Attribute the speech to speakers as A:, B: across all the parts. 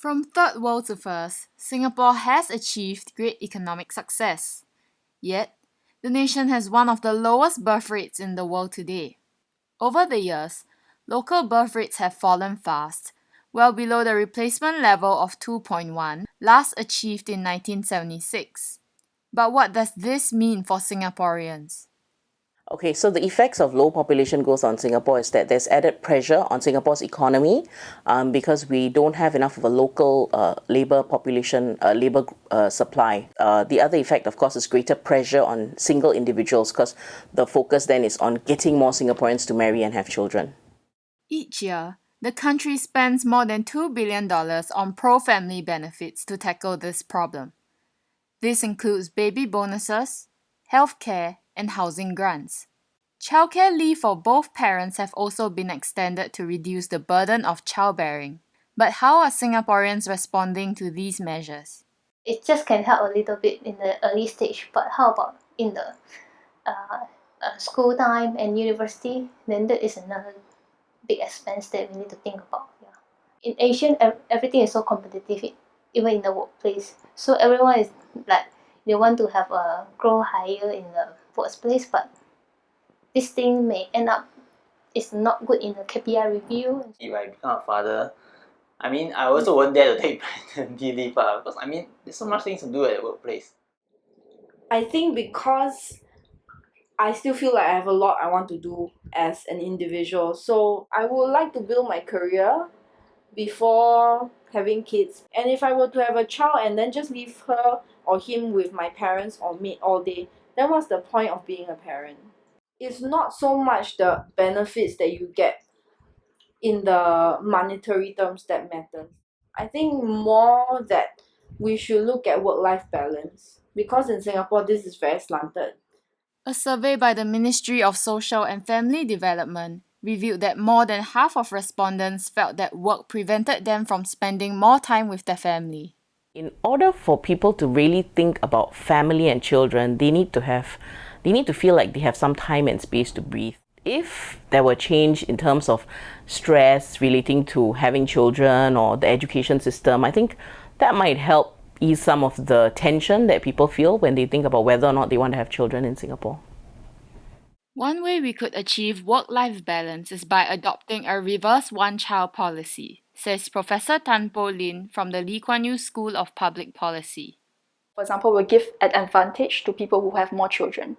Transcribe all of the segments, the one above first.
A: From third world to first, Singapore has achieved great economic success. Yet, the nation has one of the lowest birth rates in the world today. Over the years, local birth rates have fallen fast, well below the replacement level of 2.1, last achieved in 1976. But what does this mean for Singaporeans?
B: Okay, so the effects of low population growth on Singapore is that there's added pressure on Singapore's economy because we don't have enough of a local labor population, labor supply. The other effect, of course, is greater pressure on single individuals because the focus then is on getting more Singaporeans to marry and have children.
A: Each year, the country spends more than $2 billion on pro-family benefits to tackle this problem. This includes baby bonuses, healthcare, and housing grants. Childcare leave for both parents have also been extended to reduce the burden of childbearing. But how are Singaporeans responding to these measures?
C: It just can help a little bit in the early stage, but how about in the school time and university? Then that is another big expense that we need to think about. Yeah. In Asian, everything is so competitive, even in the workplace. So everyone is like, they want to have a grow higher in the first place, but this thing may end up is not good in the KPI review.
D: If I become a father, I also won't dare to take paternity leave because there's so much things to do at the workplace.
E: I think because I still feel like I have a lot I want to do as an individual. So I would like to build my career before having kids. And if I were to have a child and then just leave her or him with my parents or maid all day, then what's the point of being a parent? It's not so much the benefits that you get in the monetary terms that matter. I think more that we should look at work-life balance, because in Singapore this is very slanted.
A: A survey by the Ministry of Social and Family Development revealed that more than half of respondents felt that work prevented them from spending more time with their family.
B: In order for people to really think about family and children, they need to feel like they have some time and space to breathe. If there were change in terms of stress relating to having children or the education system, I think that might help ease some of the tension that people feel when they think about whether or not they want to have children in Singapore.
A: One way we could achieve work-life balance is by adopting a reverse one-child policy, says Professor Tan Po Lin from the Lee Kuan Yew School of Public Policy.
F: For example, we give an advantage to people who have more children,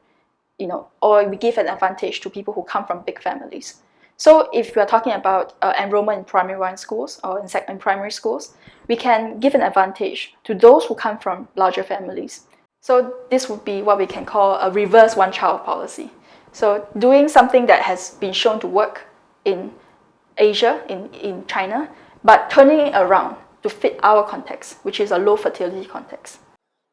F: or we give an advantage to people who come from big families. So if we are talking about enrollment in primary one schools or in primary schools, we can give an advantage to those who come from larger families. So this would be what we can call a reverse one-child policy. So doing something that has been shown to work in Asia, in China, but turning it around to fit our context, which is a low fertility context.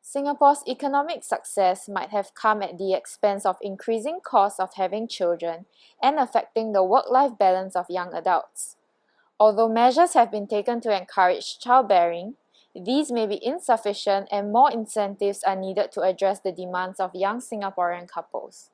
G: Singapore's economic success might have come at the expense of increasing costs of having children and affecting the work-life balance of young adults. Although measures have been taken to encourage childbearing, these may be insufficient and more incentives are needed to address the demands of young Singaporean couples.